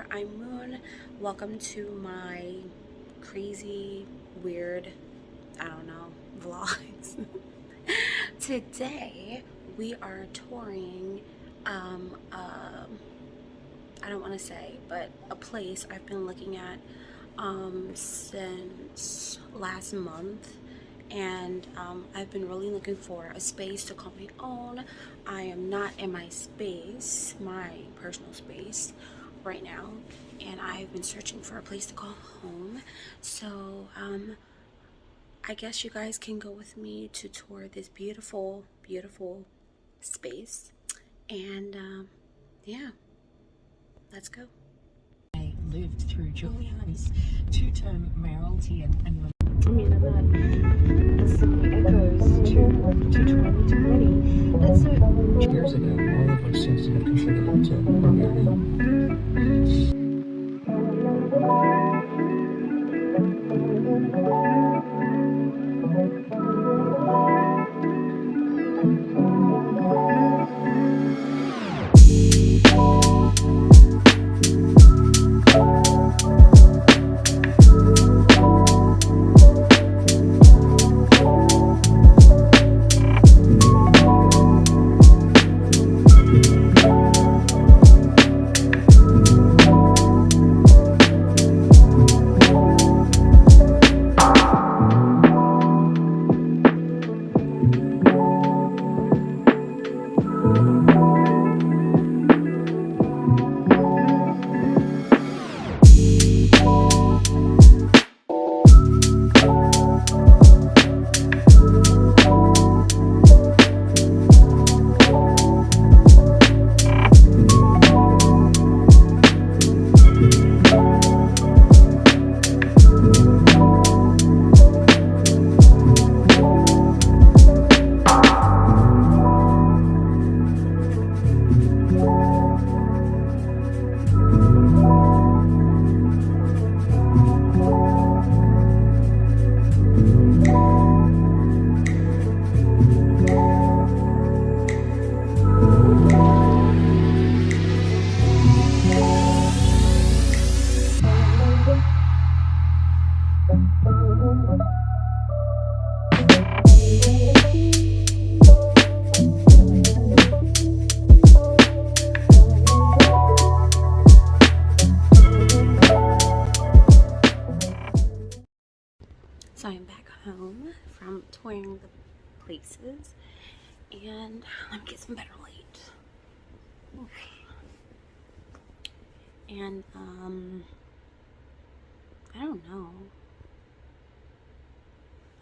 there, I'm Moon. Welcome to my crazy, weird, I don't know, vlogs. Today, we are touring, I don't want to say, but a place I've been looking at since last month. And I've been really looking for a space to call my own. I am not in my space, my personal space right now, and I've been searching for a place to call home. So I guess you guys can go with me to tour this beautiful, beautiful space. And yeah, let's go. I lived through Giuliani's two-term mayoralty and I mean, that song echoes to 2020. That's so. Years ago, all of which seems to have contributed to our very So I'm back home from touring the places, and let me get some better light. Oof. And I don't know.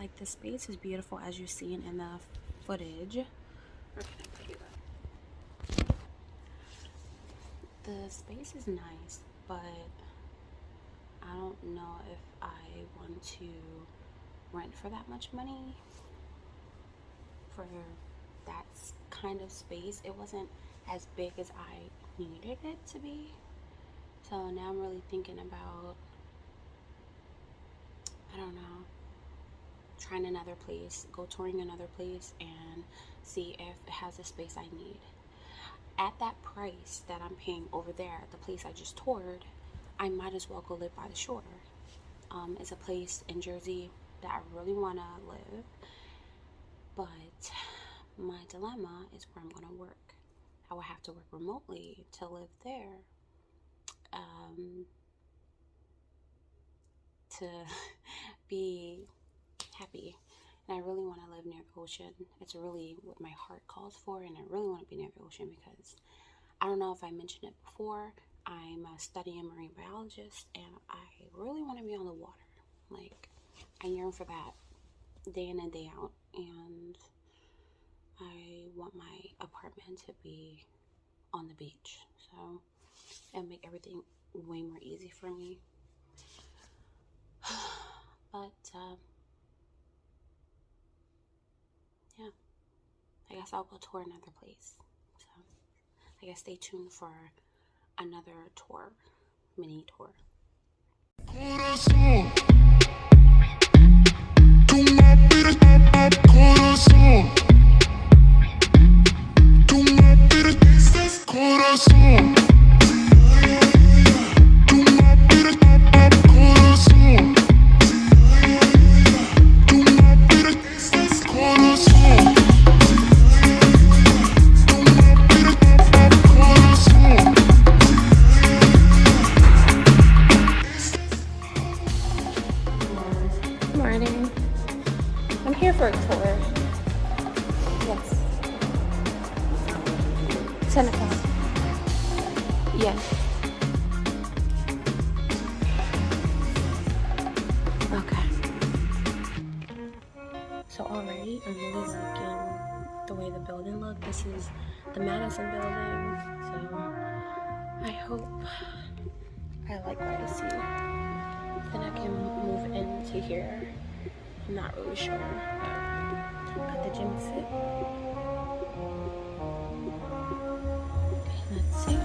Like, the space is beautiful as you've seen in the footage. Where can I put you at? The space is nice, but I don't know if I want to rent for that much money for that kind of space. It wasn't as big as I needed it to be. So now I'm really thinking about, I don't know, trying another place, go touring another place and see if it has the space I need. At that price that I'm paying over there at the place I just toured, I might as well go live by the shore. It's a place in Jersey that I really want to live, but my dilemma is where I'm going to work. I will have to work remotely to live there, to be happy. And I really want to live near the ocean. It's really what my heart calls for, and I really want to be near the ocean because I don't know if I mentioned it before, I'm studying marine biologist, and I really want to be on the water. Like, I yearn for that day in and day out, and I want my apartment to be on the beach, so it'll make everything way more easy for me. But yeah, I guess I'll go tour another place. So I guess stay tuned for another tour, mini tour. Corazón, tú me pides corazón, tú me pides corazón, This is the Madison building, so I hope I like what I see. Then I can move into here. I'm not really sure, but got the gym fit. Let's see.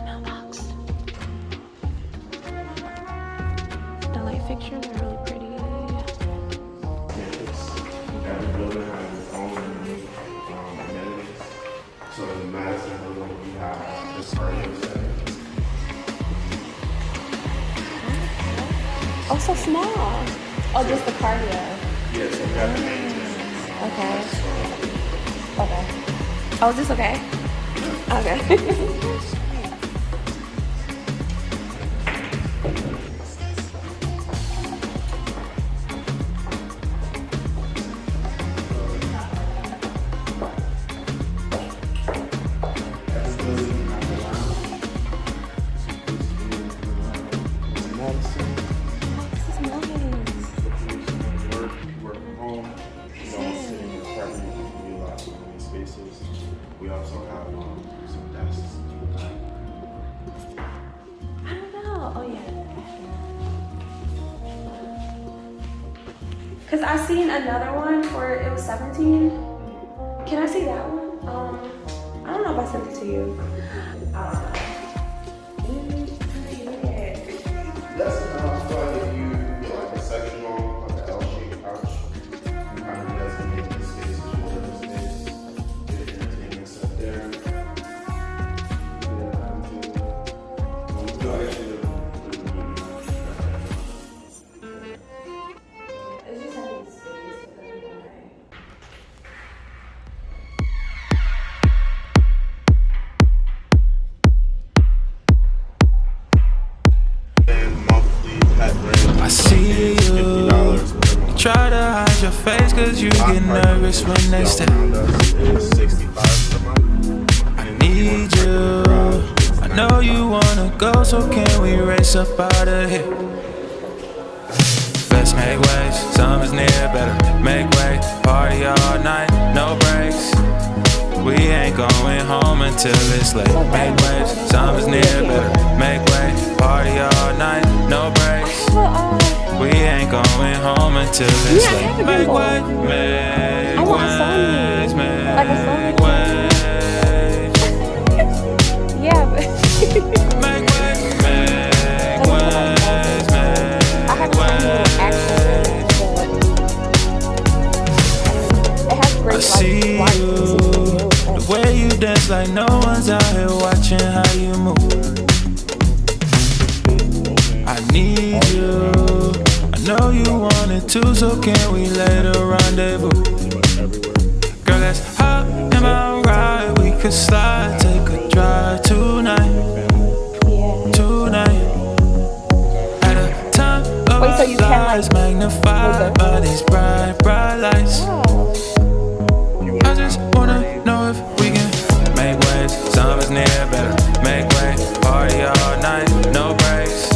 Mailbox. The light fixtures are really pretty. Every building has its own unique amenities. So in the Madison building, we have this cardio setting. Oh, so small. Oh, just the cardio. Yeah, so we have the maintenance. Okay. Okay. Oh, is this okay? Okay. Every building has a lounge. Madison. This is nice. Work from home. You don't sit in your apartment. You can utilize some of these spaces. We also have some desks. I don't know. Oh, yeah. Because I seen another one for it was 17. Can I see that one? I don't know if I sent it to you. I don't know. That's why if you get like a sectional, like an L-shaped couch, you kind of designate the space as your living space. Get entertainment set there. It's just having space. Monthly pet rent. I see you. $50. You try to hide your face cause you get nervous when they step. Is $65 per month. I need you. I know you wanna go, so can we race up out of here? Let's make waves, summer's near, better make way. Party all night, no breaks. We ain't going home until it's late. Make waves, summer's near, better make way. Party all night, no breaks. We ain't going home until it's late. Make way, make waves, make waves. Yeah, but Make waves, make waves, I have a little action. It has I great see you. The way you dance like no one's out here watching how you move. I need you. I know you want it too, so can we later rendezvous? Girl, let's hop in my ride. We could slide, take a drive tonight. Tonight. At a time of Wait, so you can, like, stars magnified by these bright, bright lights. I just wanna know if we can make waves. Summer's near, better make way. Party all night, no breaks.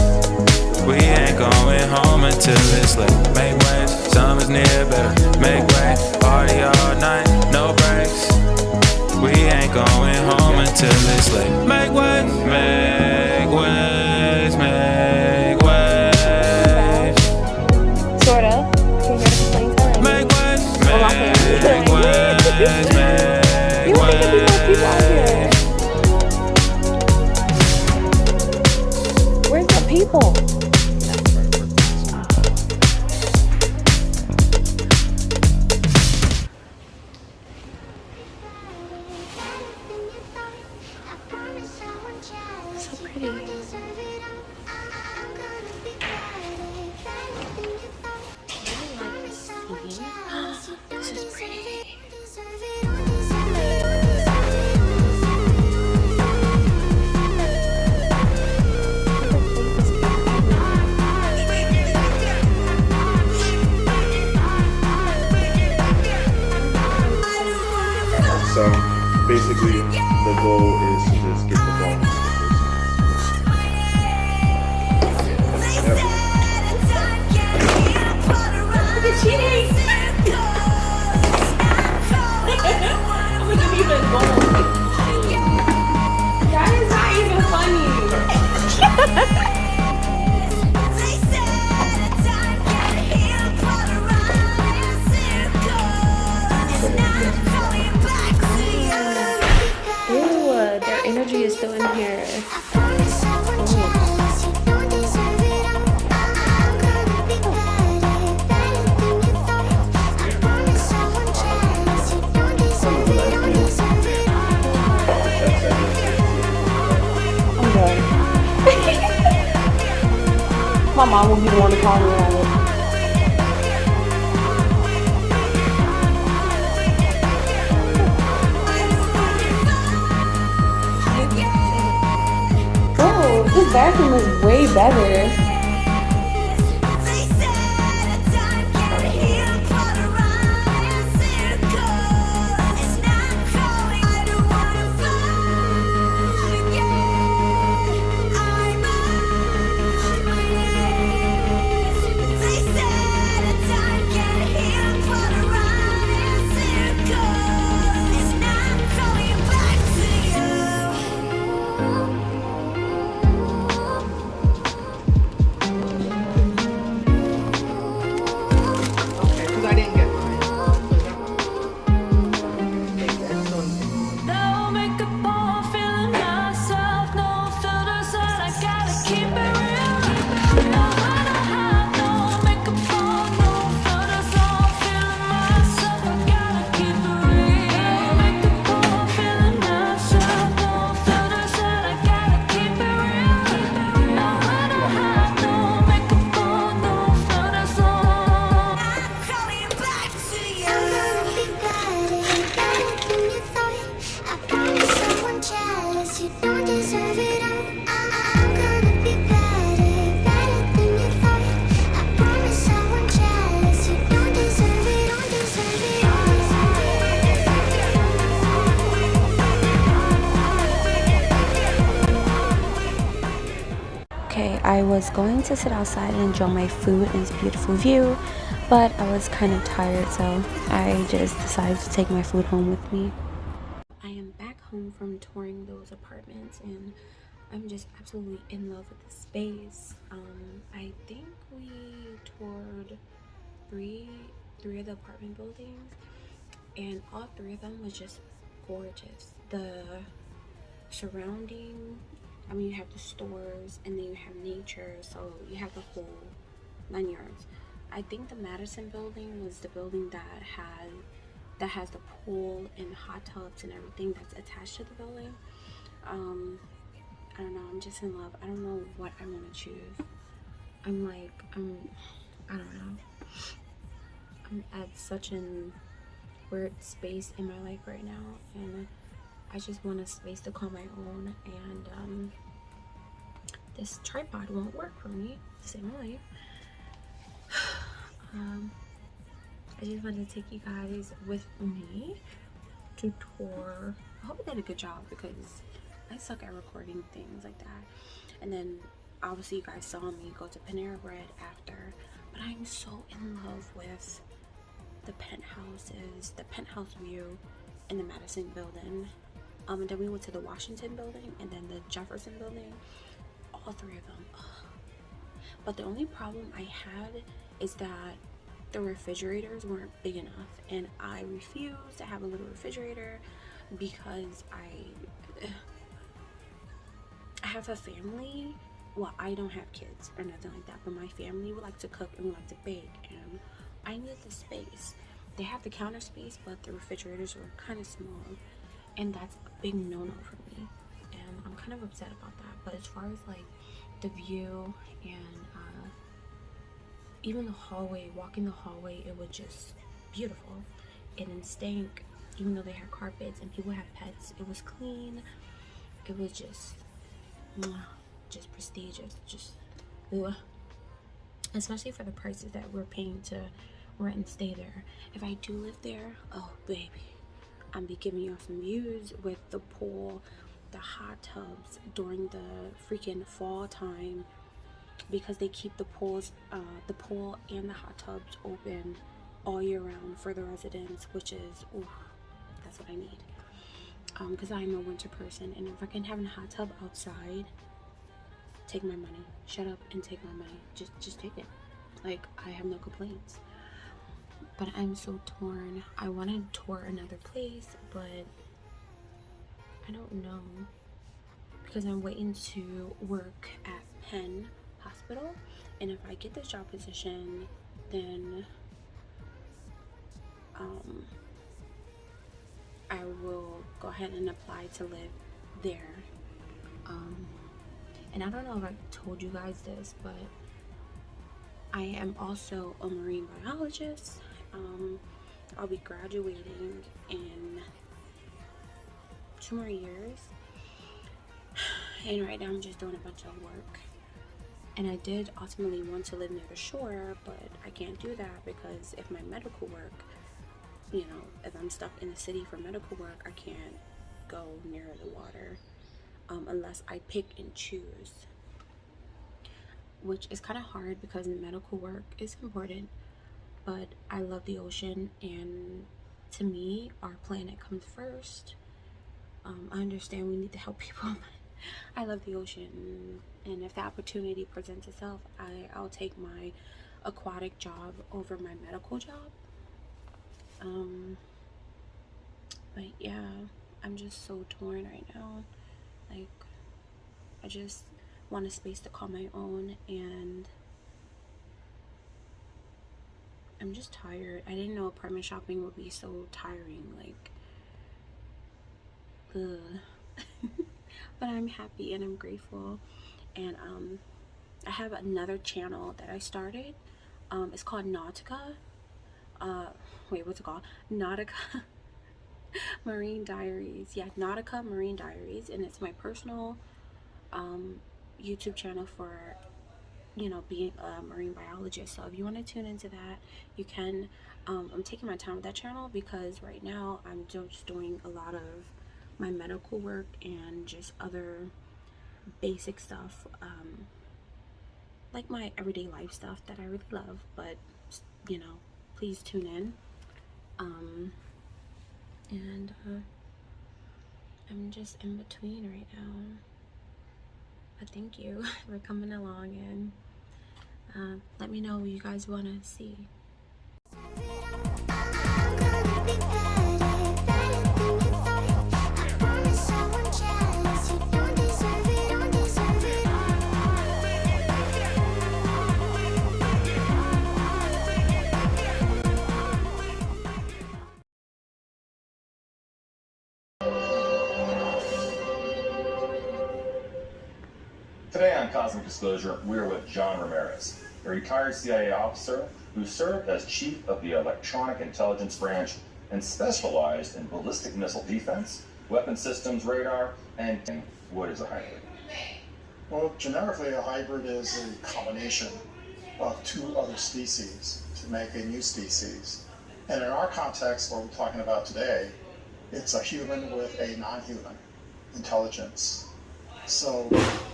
We ain't going home until it's late. Make waves. Summer's near, better make way. Party all night, no breaks. We ain't going home until it's late. Make waves, make waves, make waves. Sort of. Can you hear the complaints already? Make waves, Oh, I make can't. waves, You don't think there'd be more people out here? Where's the people? So pretty. This is pretty. So basically, the goal is to just get the ball. mom will be the one to call me about it. Oh, this bathroom is way better. Okay, because I didn't get mine. So that one. That's on. No makeup on, feeling myself, no filters on, I gotta keep it real. No, I don't have no makeup on, no filters on, feeling myself, I gotta keep it real. No makeup on, feeling myself, no filters on, I gotta keep it real. No, I don't have no makeup on, no filters on. I'm coming back to you. I'm gonna be better, better than you thought. I promise I won't jealous. You don't deserve it all. I'm gonna be better, better than you thought. I promise I won't jealous. You don't deserve it, don't deserve it all. Okay, I was going to sit outside and enjoy my food and this beautiful view, but I was kind of tired, so I just decided to take my food home with me. I am back home from touring those apartments, and I'm just absolutely in love with the space. I think we toured three of the apartment buildings, and all three of them was just gorgeous. The surrounding, I mean, you have the stores, and then you have nature, so you have the whole 9 yards. I think the Madison building was the building that has the pool and hot tubs and everything that's attached to the building. I don't know, I'm just in love. I don't know what I want to choose. I don't know. I'm at such an weird space in my life right now, and I just want a space to call my own, and this tripod won't work for me to save my life. I just wanted to take you guys with me to tour. I hope I did a good job because I suck at recording things like that. And then obviously you guys saw me go to Panera Bread after, but I'm so in love with the penthouses, the penthouse view in the Madison building. And then we went to the Washington building and then the Jefferson building. All three of them. Ugh. But the only problem I had is that the refrigerators weren't big enough, and I refused to have a little refrigerator because I have a family. Well, I don't have kids or nothing like that, but my family would like to cook and we like to bake, and I need the space. They have the counter space, but the refrigerators were kind of small, and that's a big no-no for me, and I'm kind of upset about that. But as far as like the view and even the hallway, walking the hallway, it was just beautiful. And then staying, even though they had carpets and people had pets, it was clean. It was just prestigious, just ugh. Especially for the prices that we're paying to rent and stay there. If I do live there, oh baby, I'm be giving y'all some views with the pool, the hot tubs during the freaking fall time, because they keep the pool and the hot tubs open all year round for the residents, which is, ooh, that's what I need. Because I'm a winter person, and if I can have a hot tub outside, take my money. Shut up and take my money. Just take it. Like, I have no complaints. But I'm so torn. I want to tour another place, but I don't know, because I'm waiting to work at Penn Hospital, and if I get this job position, then I will go ahead and apply to live there. And I don't know if I told you guys this, but I am also a marine biologist. I'll be graduating in 2 more years, and right now I'm just doing a bunch of work. And I did ultimately want to live near the shore, but I can't do that because if my medical work, if I'm stuck in the city for medical work, I can't go near the water unless I pick and choose, which is kind of hard because medical work is important. But I love the ocean, and to me, our planet comes first. I understand we need to help people, but I love the ocean, and if the opportunity presents itself, I'll take my aquatic job over my medical job. But yeah, I'm just so torn right now. Like, I just want a space to call my own, and I'm just tired. I didn't know apartment shopping would be so tiring. Like, ugh. But I'm happy and I'm grateful. And I have another channel that I started. It's called Nautica. Wait, what's it called? Nautica Marine Diaries. Yeah, Nautica Marine Diaries, and it's my personal YouTube channel for being a marine biologist. So if you want to tune into that, you can. I'm taking my time with that channel because right now I'm just doing a lot of my medical work and just other basic stuff, like my everyday life stuff that I really love. But please tune in. And I'm just in between right now. But thank you for coming along, and let me know what you guys want to see. Today on Cosmic Disclosure, we're with John Ramirez, a retired CIA officer who served as chief of the Electronic Intelligence Branch and specialized in ballistic missile defense, weapon systems, radar, and what is a hybrid? Well, generically, a hybrid is a combination of two other species to make a new species. And in our context, what we're talking about today, it's a human with a non-human intelligence. So,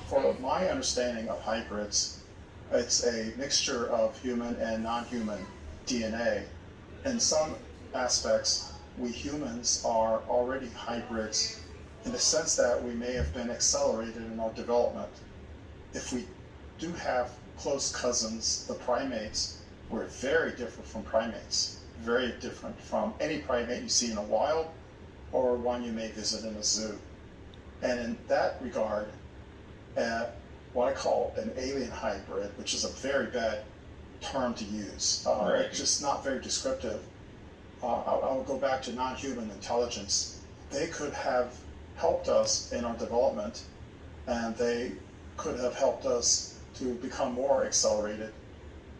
for my understanding of hybrids, it's a mixture of human and non-human DNA. In some aspects, we humans are already hybrids in the sense that we may have been accelerated in our development. If we do have close cousins, the primates, we're very different from primates, very different from any primate you see in the wild or one you may visit in a zoo. And in that regard, what I call an alien hybrid, which is a very bad term to use, It's just not very descriptive. I'll go back to non-human intelligence. They could have helped us in our development, and they could have helped us to become more accelerated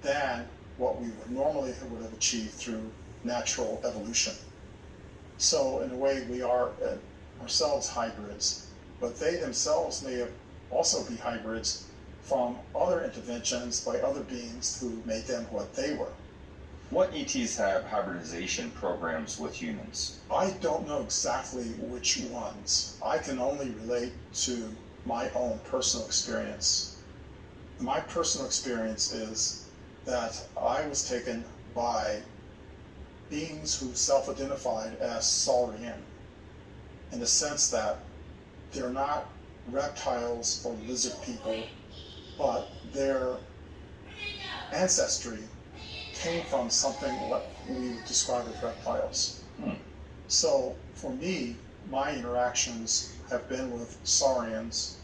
than what we would normally would have achieved through natural evolution. So in a way, we are ourselves hybrids, but they themselves may have also be hybrids from other interventions by other beings who made them what they were. What ETs have hybridization programs with humans? I don't know exactly which ones. I can only relate to my own personal experience. My personal experience is that I was taken by beings who self-identified as saurian, in the sense that they're not reptiles or lizard people, but their ancestry came from something what we would describe as reptiles. So for me, my interactions have been with saurians,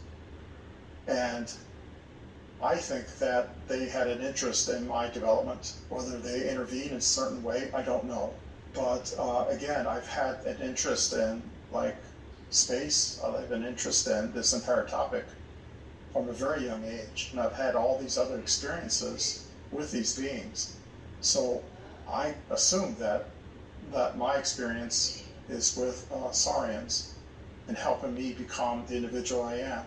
and I think that they had an interest in my development. Whether they intervened in a certain way, I don't know. But again, I've had an interest in space. I have an interest in this entire topic from a very young age, and I've had all these other experiences with these beings. So I assume that my experience is with Saurians and helping me become the individual I am.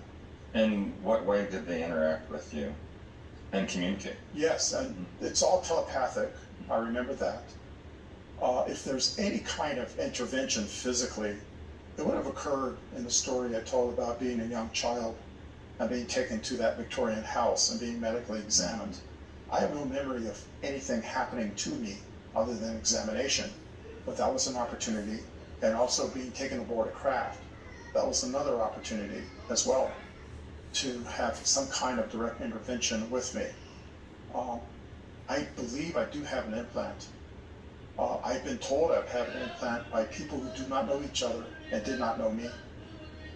In what way did they interact with you and communicate? Yes, and it's all telepathic. I remember that. If there's any kind of intervention physically, it would have occurred in the story I told about being a young child and being taken to that Victorian house and being medically examined. I have no memory of anything happening to me other than examination, but that was an opportunity. And also being taken aboard a craft, that was another opportunity as well, to have some kind of direct intervention with me. I believe I do have an implant. I've been told I've had an implant by people who do not know each other and did not know me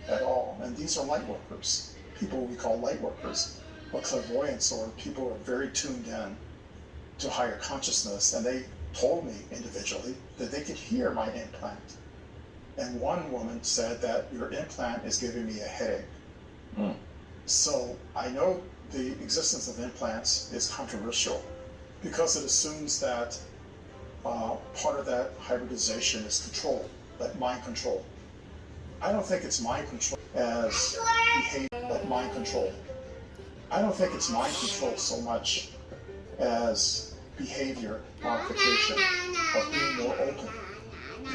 at all. And these are light workers, people we call light workers, or clairvoyants, or people who are very tuned in to higher consciousness. And they told me individually that they could hear my implant. And one woman said that your implant is giving me a headache. So I know the existence of implants is controversial because it assumes that part of that hybridization is control, that mind control. I don't think it's mind control as behavior, like mind control. I don't think it's mind control so much as behavior modification, of being more open.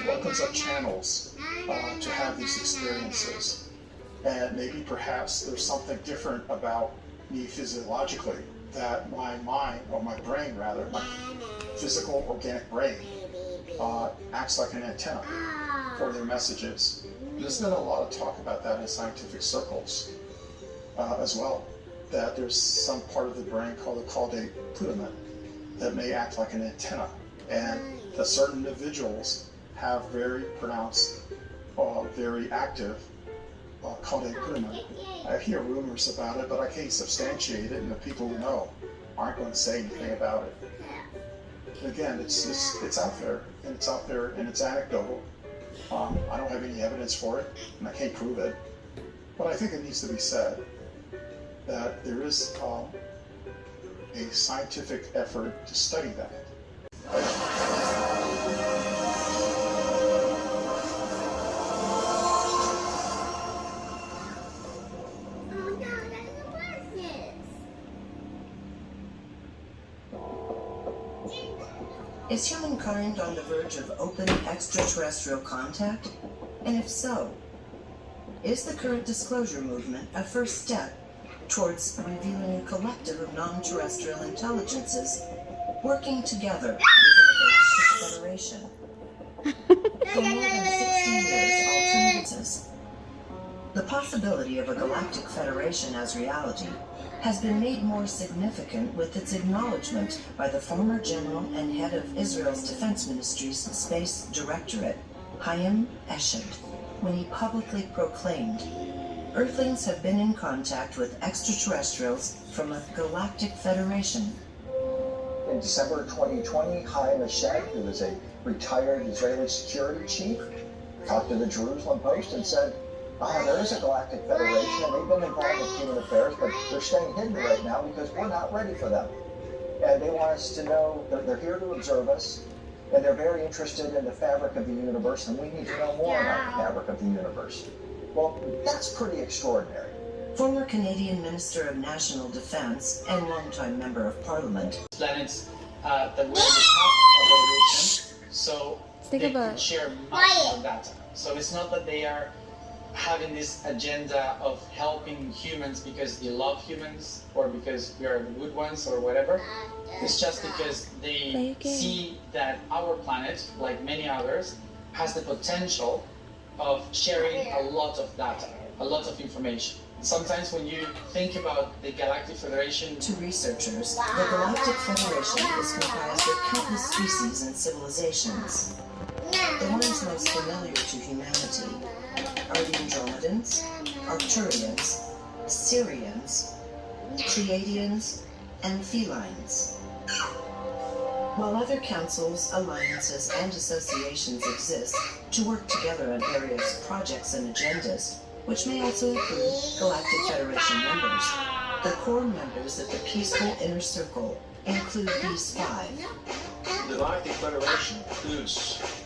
It opens up channels to have these experiences. And maybe perhaps there's something different about me physiologically, that my mind, or my brain rather, my physical organic brain acts like an antenna for their messages. There's been a lot of talk about that in scientific circles as well, that there's some part of the brain called the caudate putamen that may act like an antenna, and that certain individuals have very pronounced, very active caudate putamen. I hear rumors about it, but I can't substantiate it, and the people who know aren't going to say anything about it. Again, it's out there, and it's anecdotal. I don't have any evidence for it, and I can't prove it. But I think it needs to be said that there is a scientific effort to study that. Is humankind on the verge of open extraterrestrial contact? And if so, is the current disclosure movement a first step towards revealing a collective of non-terrestrial intelligences working together within a galactic federation? For more than 60 years, alternatives. The possibility of a galactic federation as reality has been made more significant with its acknowledgement by the former general and head of Israel's Defense Ministry's Space Directorate, Chaim Eshed, when he publicly proclaimed, Earthlings have been in contact with extraterrestrials from a galactic federation. In December 2020, Chaim Eshed, who is a retired Israeli security chief, talked to the Jerusalem Post and said, there is a galactic federation, and they've been involved in human affairs, but they're staying hidden right now because we're not ready for them. And they want us to know that they're here to observe us, and they're very interested in the fabric of the universe, and we need to know more about the fabric of the universe. Well, that's pretty extraordinary. Former Canadian Minister of National Defense and longtime Member of Parliament. Planets that were in the path of evolution, so they can share much more data. So it's not that they are having this agenda of helping humans because they love humans or because we are the good ones or whatever. It's just because they see that our planet, like many others, has the potential of sharing a lot of data, a lot of information. Sometimes when you think about the Galactic Federation... To researchers, the Galactic Federation is comprised of countless species and civilizations. The ones most familiar to humanity are the Andromedans, Arcturians, Sirians, Pleiadians, and Felines. While other councils, alliances, and associations exist to work together on various projects and agendas, which may also include Galactic Federation members, The core members of the peaceful inner circle include these 5. The Galactic Federation includes